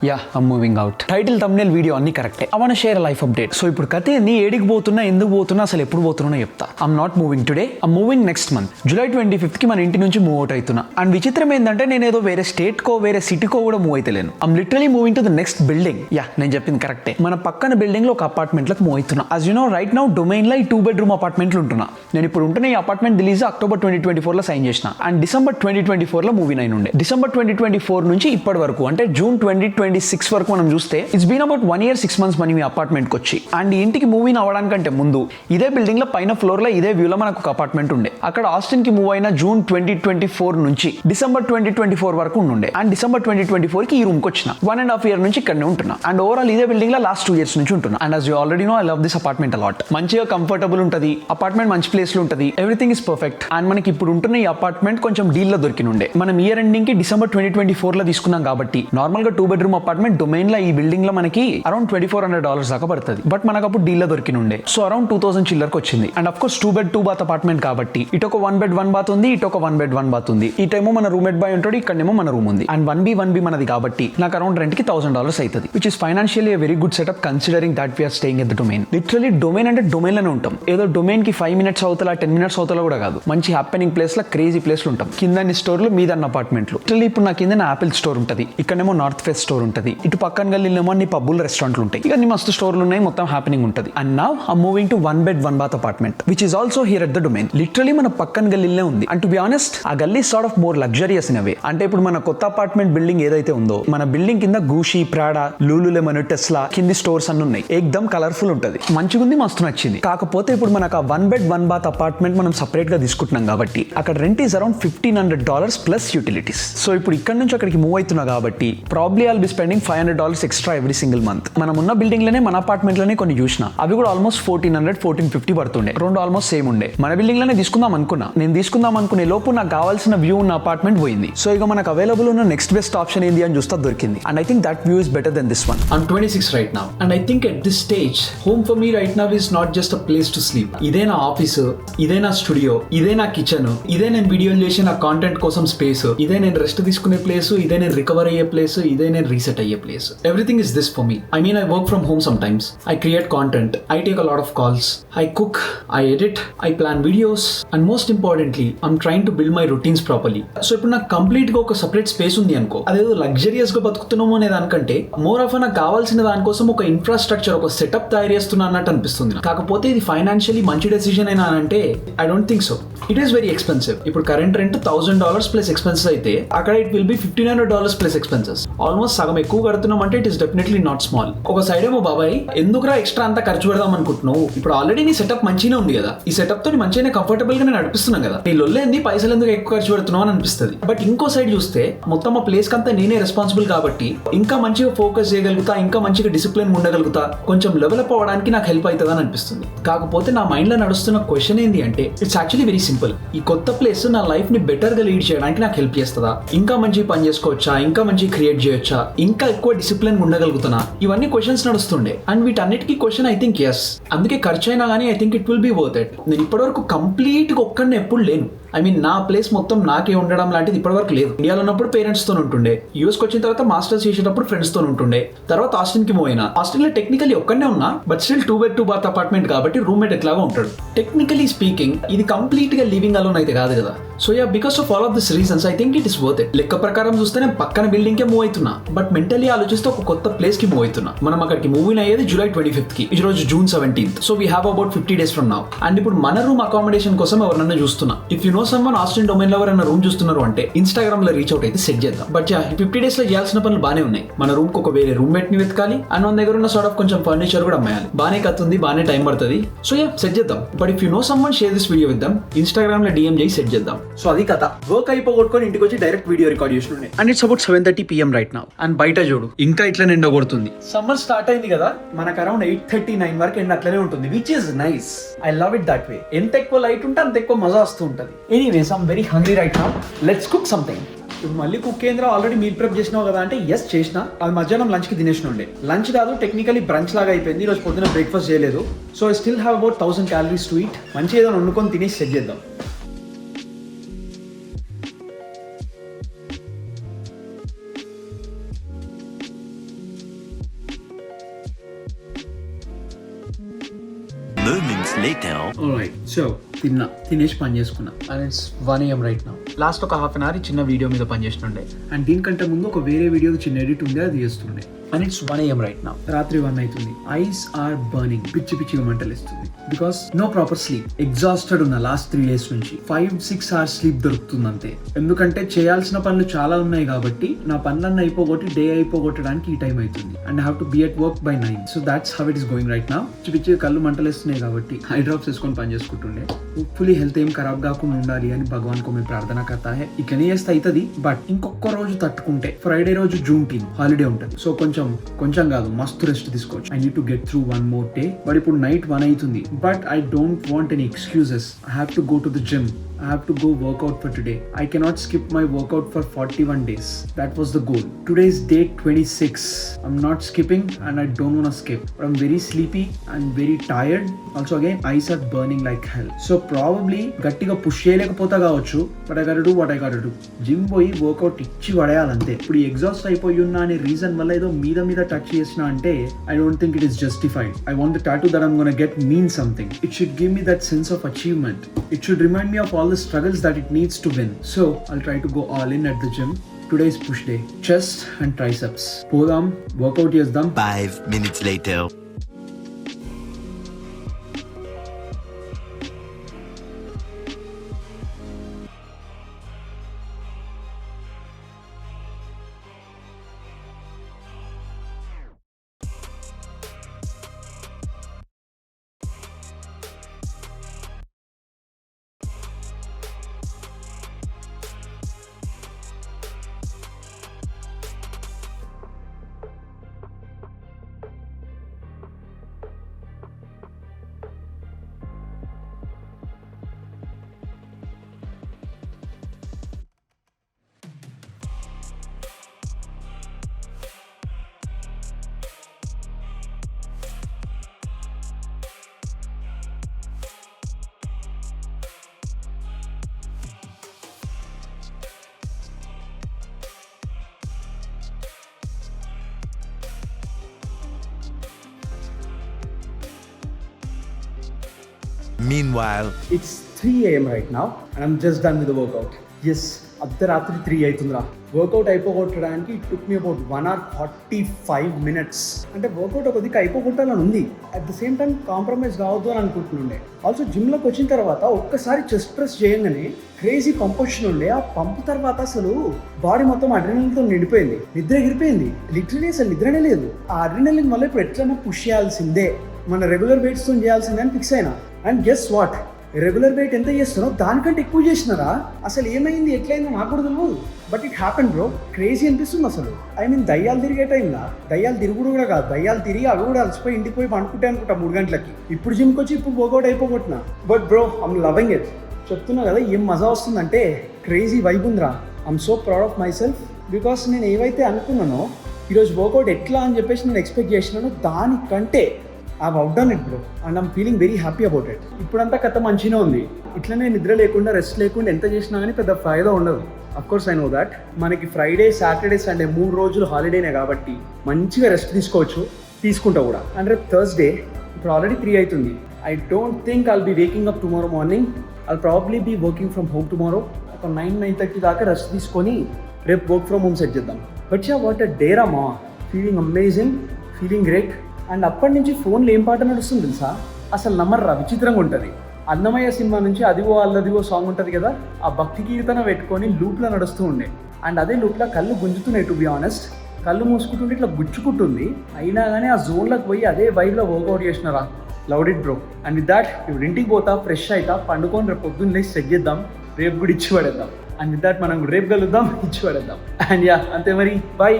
I'm moving out. Title thumbnail video అన్ని కరెక్టే. I want to share a life update. So ఇప్పుడు కథ ఏంది, ఏడికి పోతున్నా, ఎందుకు పోతున్నా, అసలు ఎప్పుడు పోతున్నా చెప్తా. I'm not moving today. I'm moving next month. July 25th కి మన ఇంటి నుంచి మూవ్ అవుట్ అవుతున్నా. అండ్ విచిత్రం ఏంటంటే నేను ఏదో వేరే స్టేట్ కో వేరే సిటీకో కూడా move అయితలేను. I'm literally moving to the next building. నేను చెప్పింది కరెక్టే. మన పక్కన బిల్డింగ్ లో ఒక అపార్ట్మెంట్ లకు మూవ్ అవుతున్నా. As you know, right now domain లో ఈ 2 bedroom అపార్ట్మెంట్లు ఉంటున్నా. నేను ఇప్పుడు ఉంటున్న ఈ అపార్ట్మెంట్ రిలీజ్ అక్టోబర్ 2024 లో సైన్ చేసిన. అండ్ డిసెంబర్ 2024 లో మూవీ నైన్ ఉండే. డిసెంబర్ 2024 నుంచి ఇప్పటి వరకు అంటే జూన్ 2026 వరకు మనం చూస్తే it's been about 1 year 6 months మనం ఈ అపార్ట్మెంట్ కి వచ్చి. అండ్ ఇంటికి మూవీ అవ్వడానికంటే ముందు ఇదే బిల్డింగ్ లో పైన ఫ్లోర్ లో ఇదే వ్యూ లో మనకు ఒక అపార్ట్మెంట్ ఉండే. అక్కడ ఆస్టిన్ కి మూవ్ అయిన జూన్ 2024 నుంచి డిసెంబర్ 2024 వరకు ఉండే. అండ్ డిసెంబర్ 2024 కి ఈ రూమ్ కి వచ్చిన 1.5 year నుంచి ఇక్కడనే ఉంటున్నా. అండ్ ఓవరాల్ ఇదే బిల్డింగ్ లో లాస్ట్ 2 years నుంచి ఉంటున్నా. And as you already know, I love this apartment a lot. మంచిగా కంఫర్టబుల్ ఉంటది, అపార్ట్మెంట్ మంచి ప్లేస్ లో ఉంటది, ఎవ్రీథింగ్ ఇస్ పర్ఫెక్ట్. అండ్ మనకి ఇప్పుడు ఉంటున్న ఈ అపార్ట్మెంట్ కొంచెం డీల్ లో దొరికినుండే. మనం ఇయర్ ఎండింగ్ కి డిసెంబర్ 2024 లో తీసుకున్నాం కాబట్టి నార్మల్ గా 2 bedroom అపార్ట్మెంట్ డొమైన్ లో ఈ బిల్డింగ్ లో మనకి అరౌండ్ $2,400 దాకా పడుతుంది. బట్ మనకు అప్పుడు డీల్ లో దొరికినుండే. సో అరౌండ్ 2,000 చిల్లరకు వచ్చింది. And of course 2 bed 2 bath apartment కాబట్టి ఇటు ఒక 1 bed 1 bath ఉంది, ఇటు ఒక 1 bed 1 bath ఉంది. ఈ టైమో మన రూమ్మేట్ బాయ్ ఉంటాడు, ఇక్కడనేమో మన రూమ్ ఉంది. అండ్ 1B మనది కాబట్టి నాకు అరౌండ్ రెంట్ కి $1,000 అవుతుంది, which is financially very good setup considering that we are staying at the domain. Literally domain అంటే డొమైన్ లోనే ఉంటాం. ఏదో డొమైన్ కి 5 minutes అవుతలా 10 minutes అవుతలా కూడా కాదు. మంచి హ్యాపెనింగ్ ప్లేస్ లో క్రేజీ ప్లేస్ లో ఉంటాం. కింద స్టోర్లు మీద అపార్ట్మెంట్లు. లిటరలీ ఇప్పుడు నా కింద ఆపిల్ స్టోర్ ఉంటది, ఇక్కడేమో నార్త్ ఫేస్ స్టోర్ ఉంటది, ఇటు పక్కన గల్లీనేమో అన్ని పబ్బులు రెస్టారెంట్లు ఉంటాయి. ఇక మస్తు స్టోర్లు ఉన్నాయి, మొత్తం హ్యాపెనింగ్ ఉంటది. And now I'm moving to 1 bed 1 bath apartment which is also here at the domain. Literally మన పక్కన గల్లీనే ఉంది. అండ్ టు బి ఆనెస్ట్ ఆ గల్లీ sort of more luxurious in a way. అంటే ఇప్పుడు మన కొత్త అపార్ట్మెంట్ బిల్డింగ్ ఏదైతే ఉందో మన బిల్డింగ్ కింద గూషి, ప్రాడా, లూలులెమన్, టెస్లా కింది స్టోర్స్ అన్ని ఉన్నాయి. ఏకదమ్ కలర్ఫుల్ ఉంటది, మంచిగుంది, మస్తు నచ్చింది. కాకపోతే ఇప్పుడు మనకు ఆ 1 bed 1 bath అపార్ట్మెంట్ మనం సపరేట్ గా తీసుకుంటున్నాం కాబట్టి అక్కడ rent is around $1,500 plus utilities. So ఇప్పుడు ఇక్కడ నుంచి అక్కడికి మూవ్ అవుతున్నా కాబట్టి probably I'll be spending $500 extra every single month. మనం ఉన్న బిల్డింగ్ లోనే మన అపార్ట్మెంట్ లోనే కొన్ని చూసిన, అవి కూడా ఆల్మోస్ట్ $1,400-1,450 పడుతుండే. రెండు ఆల్మోస్ట్ సేమ్ ఉండే. మన బిల్డింగ్ లోనే తీసుకుందాం అనుకున్నా. నేను తీసుకుందాం అనుకునే లోపు నాకు కావాల్సిన వ్యూ ఉన్న అపార్ట్మెంట్ పోయింది. సో ఇక మనకు అవైలబుల్ ఉన్న నెక్స్ట్ బెస్ట్ ఆప్షన్ ఏంది అని చూస్తా దొరికింది. And I think that view is better then this one. I'm 26 right now and I think at this stage home for me right now is not just a place to sleep. ఇదే నా office, ఇదే నా studio, ఇదే నా kitchen, ఇదే నేను వీడియోలు చేసే నా కాంటెంట్ కోసం స్పేస్, ఇదే నేను రెస్ట్ తీసుకునే ప్లేస్, ఇదే నేను రికవర్ అయ్యే ప్లేస్, ఇదే నేను రీసెట్ అయ్యే place. Everything is this for me. I mean I work from home sometimes. I create content. I take a lot of calls. I cook. I edit. I plan videos. And most importantly, I'm trying to build my routines properly. So ఇప్పుడు నాకు complete గా ఒక separate space ఉంది అనుకో, అదేదో luxurious గా బతుకుతున్నామో అనే దానికంటే మోర్ ఆఫ్ నాకు కావాల్సిన దానికోసం ఒక ఇన్ఫ్రాస్ట్రక్చర్, ఒక సెటప్ తయారు చేస్తున్నా అన్నట్టు అనిపిస్తుంది. కాకపోతే ఇది ఫైనాన్షియలీ మంచి డెసిషన్ అయినా అంటే I don't think so. It is very expensive. ఇప్పుడు కరెంట్ రెంట్ $1,000 ప్లస్ ఎక్స్పెన్సెస్ అయితే అక్కడ it will be $1,500 plus expenses. Almost సగం ఎక్కువ కడుతున్నాం అంటే it is definitely not small. ఒక సైడ్ ఏమో బాబాయ్ ఎందుకురా ఎక్స్ట్రా అంతా ఖర్చు పెడదాం అనుకుంటున్నావు, ఇప్పుడు ఆల్రెడీ నీ సెటప్ మంచిగా ఉంది కదా, ఈ సెటప్ తో మంచిగా కంఫర్టబుల్ గా నడిపిస్తున్నాం కదా, నీ లొల్లేంది పైసలు ఎందుకు ఎక్కువ ఖర్చు పెడుతున్నావు అని అనిపిస్తుంది. బట్ ఇంకో సైడ్ చూస్తే మొత్తం ఆ ప్లేస్ కంతా నేనే రెస్పాన్సిబుల్ కాబట్టి ఇంకా మంచిగా ఫోకస్ చేయగలుగుతా, ఇంకా మంచిగా డిసిప్లిన్ ఉండగలుగుతా, కొంచెం డెవలప్ అవ్వడానికి నాకు హెల్ప్ అవుతుంది అని అనిపిస్తుంది. కాకపోతే నా మైండ్ లో నడుస్తున్న క్వశ్చన్ ఏంటి అంటే ఇట్స్ యాక్చువల్లీ వెరీ సింపుల్. ఈ కొత్త ప్లేస్ నా లైఫ్ ని బెటర్ గా లీడ్ చేయడానికి నాకు హెల్ప్ చేస్తుందా, ఇంకా మంచి పని చేసుకోవచ్చా, ఇంకా మంచి క్రియేట్ చేయొచ్చా, ఇంకా ఎక్కువ డిసిప్లిన్ ఉండగలుగుతున్నా, ఇవన్నీ క్వశ్చన్స్ నడుస్తుండే. అండ్ వీటన్నిటికీ క్వశ్చన్ ఐ థింక్ ఎస్. అందుకే ఖర్చు అయినా కానీ I think it will be worth it. నేను ఇప్పటివరకు కంప్లీట్ గా ఒక్కడిని ఎప్పుడు లేను. ఐ మీన్ నా ప్లేస్ మొత్తం నాకే ఉండడం లాంటిది ఇప్పటివరకు లేదు. ఇండియాలో ఉన్నప్పుడు పేరెంట్స్ తో ఉంటుండే, యూఎస్కి వచ్చిన తర్వాత మాస్టర్స్ చేసేటప్పుడు ఫ్రెండ్స్ తో ఉంటుండే, తర్వాత ఆస్టిన్ కి మూవ్ అయినా. ఆస్టిన్ లో టెక్నికలీ ఒక్కనే ఉన్నా, but still 2 bed 2 bath apartment కాబట్టి రూమ్మేట్ ఎట్లాగా ఉంటాడు. టెక్నికలీ స్పీకింగ్ ఇది కంప్లీట్ గా లివింగ్ అలోన్ అయితే కాదు కదా. So yeah, because of all of this reasons I think it is worth it. లెక్క ప్రకారం చూస్తే నేను పక్కన బిల్డింగ్ కే మూవ్ అవుతున్నా, బట్ మెంటలీ ఆలోచిస్తే ఒక కొత్త ప్లేస్ కి మూవ్ అవుతున్నా. మనం అక్కడికి మూవ్ అయ్యేది July 25th కి, ఈ రోజు June 17th. So we have about 50 days from now. And ఇప్పుడు మన రూమ్ అకామిడేషన్ కోసం ఎవరన్నా చూస్తున్నా. If you know someone Austin domain లో ఎవరైనా రూమ్ చూస్తున్నారు అంటే ఇన్స్టాగ్రామ్ లో రీచ్ అవుట్ అయితే సెట్ చేద్దాం. బట్ యా, 50 days లో చేయాల్సిన పనులు బానే ఉన్నాయి. మన రూమ్ కి ఒక వేరే రూమ్మేట్ ని వెతకాలి, అండ్ మన దగ్గర ఉన్న సార్ట్ ఆఫ్ కొంచెం ఫర్నిచర్ కూడా అమ్మాయాలి. బానే కత్తుంది, బానే టైం పడుతుంది. సో యా, సెట్ చేద్దాం. But if you know someone share this video with them. Instagram లో DM చేసి సెట్ చేద్దాం. సో అది కథ. వర్క్ అయిపోగొట్టుకొని ఇంటికి వచ్చి డైరెక్ట్ వీడియో రికార్డ్ చేస్తుండే. And it's about 7:30 PM right now. And బయట చూడు ఇంకా ఇట్లా ఎండ కొడుతుంది. సమ్మర్ స్టార్ట్ అయింది కదా, మనకు అరౌండ్ 8:39 వరకు ఎండ అట్లనే ఉంటుంది, which is nice. I love it that way. ఎంత ఎక్కువ లైట్ ఉంటే అంత ఎక్కువ మజా వస్తూ ఉంటుంది. Anyways I'm very hungry right now. Let's cook something. ఇప్పుడు మళ్ళీ కుక్ కేంద్ర ఆల్రెడీ మీల్ ప్రెప్ చేసినావు కదా అంటే ఎస్ చేసిన. అది మధ్యాహ్నం లంచ్ కి తినేసిన ఉండే. లంచ్ కాదు, టెక్నికలీ బ్రంచ్ లాగా అయిపోయింది. ఈరోజు పొద్దున బ్రేక్ఫాస్ట్ చేయలేదు. So I still have about 1000 calories to eat. మంచిగా ఏదో వండుకొని తినేసి సెట్ చేద్దాం. later. Alright, so తినేసి పని చేసుకున్నా and it's 1 AM right now. Last ఒక హాఫ్ అన్ అవర్ చిన్న వీడియో మీద పని చేస్తుండే అండ్ దీనికంటే ముందు ఒక వేరే వీడియో చిన్న ఎడిట్ ఉండే అది చేస్తుండే and it's 1 AM right now. రాత్రి 1 అవుతుంది. ఐస్ ఆర్ బర్నింగ్, పిచ్చిగా మంటలు ఇస్తుంది because no proper sleep. Exhausted ఉన్న లాస్ట్ 3 days నుంచి 5-6 hours స్లీప్ దొరుకుతుంది అంతే. ఎందుకంటే చేయాల్సిన పనులు చాలా ఉన్నాయి కాబట్టి నా పనులన్నీ అయిపోగొట్టి డే అయిపోగొట్టడానికి ఈ టైం అవుతుంది and have to be at work by 9. So that's how it is going right now. పిచ్చి కళ్ళు మంటలు ఇస్తున్నాయి కాబట్టి ఐ డ్రాప్స్ వేసుకొని పని చేసుకుంటుండే. హోప్ఫుల్లీ హెల్త్ ఏం ఖరాబ్ కాకుండా ఉండాలి అని భగవాన్ కో మే ప్రార్థన కర్తా హై. ఇకనే చేస్తే అవుతుంది బట్ ఇంకొక రోజు తట్టుకుంటే ఫ్రైడే రోజు Juneteenth హాలిడే ఉంటుంది. సో కొంచెం కాదు మస్తు రెస్ట్ తీసుకోవచ్చు. I need to get through 1 more day. But ఇప్పుడు నైట్ 1 అవుతుంది but I don't want any excuses. I have to go to the gym. I have to go work out for today. I cannot skip my workout for 41 days. That was the goal. Today is day 26. I'm not skipping and I don't want to skip. But I'm very sleepy and very tired. Also again, eyes are burning like hell. So probably గట్టిగా push చేయలేకపోతా కావచ్చు. But I gotta do what I gotta do. Gym పోయి work out ఇచ్చి పడేయాలంతే. ఇప్పుడు exhaust అయిపోయి ఉన్నా అనే reason వల్ల ఏదో మీద టచ్ చేసిన అంటే I don't think it is justified. I want the tattoo that I'm gonna get mean something. It should give me that sense of achievement. It should remind me of all the struggles that it needs to win. So I'll try to go all in at the gym. Today's push day. Chest and triceps. Podam, workout cheddam. 5 minutes later. Meanwhile, It's 3 AM right now and I'm just done with the workout. Yes, అర్ధరాత్రి 3 అవుతుందిరా. Workout అయిపోగొట్టడానికి it took me about 1 hour 45 minutes. అంటే workout ఒక దిక్కు అయిపోగొట్టాలని ఉంది, at the same time compromise కావద్దు అని అనుకుంటుండే. ఆల్సో జిమ్లోకి వచ్చిన తర్వాత ఒక్కసారి చెస్ట్ ప్రెస్ చేయగానే క్రేజీ పంపొచ్చిన ఉండే. ఆ పంపు తర్వాత అసలు బాడీ మొత్తం అడ్రినలిన్తో నిండిపోయింది, నిద్ర ఎగిరిపోయింది. లిటరలీ అసలు నిద్రనే లేదు. ఆ అడ్రినలిన్ వల్ల ఇప్పుడు ఎట్లైనా పుష్ చేయాల్సిందే, మన రెగ్యులర్ వెయిట్స్తో చేయాల్సిందే అని ఫిక్స్ అయినా. And guess what, regular weight ఎంత చేస్తున్నావు దానికంటే ఎక్కువ చేసినారా. అసలు ఏమైంది ఎట్లయిందో నాకు కూడా తెలియదు, but it happen bro. Crazy అనిపిస్తుంది అసలు. ఐ మీన్ దయ్యాలు తిరిగే టైంలో, దయ్యాలు తిరుగుడు కూడా కాదు, దయ్యాలు తిరిగి అవి కూడా అలసిపోయి ఇంటికి పోయి పండుకుంటే అనుకుంటా 3 గంటలకి. ఇప్పుడు జిమ్కి వచ్చి ఇప్పుడు వర్కౌట్ అయిపోగొట్టినా. But bro I'm loving it. చెప్తున్నా కదా ఏం మజా వస్తుందంటే, క్రేజీ వైబ్ ఉందిరా. I'm so proud of myself because నేను ఏవైతే అనుకున్నానో ఈరోజు వర్కౌట్ ఎట్లా అని చెప్పేసి నేను ఎక్స్పెక్ట్ చేసినానో దానికంటే I've outdone it bro and I'm feeling very happy about it. ఇప్పుడంతా కథ మంచిగా ఉంది. ఇట్లనే నిద్ర లేకుండా రెస్ట్ లేకుండా ఎంత చేసినా కానీ పెద్ద ఫాయిదా ఉండదు. Of course I know that. మనకి ఫ్రైడే సాటర్డే సండే 3 రోజులు హాలిడేనే కాబట్టి మంచిగా రెస్ట్ తీసుకోవచ్చు, తీసుకుంటా కూడా. అండ్ రేపు థర్స్డే, ఇప్పుడు ఆల్రెడీ 3 అవుతుంది. I don't think I'll be waking up tomorrow morning. I'll probably be working from home tomorrow. ఒక 9-9:30 దాకా రెస్ట్ తీసుకొని రేపు వర్క్ ఫ్రమ్ హోమ్ సెట్ చేద్దాం. But ya what a day రా మా. Feeling amazing, feeling great. And అప్పటి నుంచి ఫోన్లో ఏం పాట నడుస్తుంది తెలుసా, అసలు నమ్మర్రా, విచిత్రంగా ఉంటుంది. అన్నమయ్య సినిమా నుంచి అదిగో అల్లదిగో సాంగ్ ఉంటుంది కదా, ఆ భక్తి కీర్తన పెట్టుకొని లూప్లో నడుస్తూ ఉండే. అండ్ అదే లూప్లో కళ్ళు గుంజుతున్నాయి. టు బి ఆనెస్ట్, కళ్ళు మూసుకుంటుంటే ఇట్లా గుచ్చుకుంటుంది. అయినా కానీ ఆ జోన్లోకి పోయి అదే వైబ్లో వర్కౌట్ చేసినారా. Loved it bro. And with that ఇప్పుడు ఇంటికి పోతా, ఫ్రెష్ అవుతా, పండుకొని రేపు పొద్దున్న లేచి సెట్ చేద్దాం, రేపు కూడా ఇచ్చి పడేద్దాం. అండ్ విత్ దాట్ మనం రేపు కలుద్దాం, ఇచ్చి పడేద్దాం. అండ్ యా అంతే మరి, బాయ్.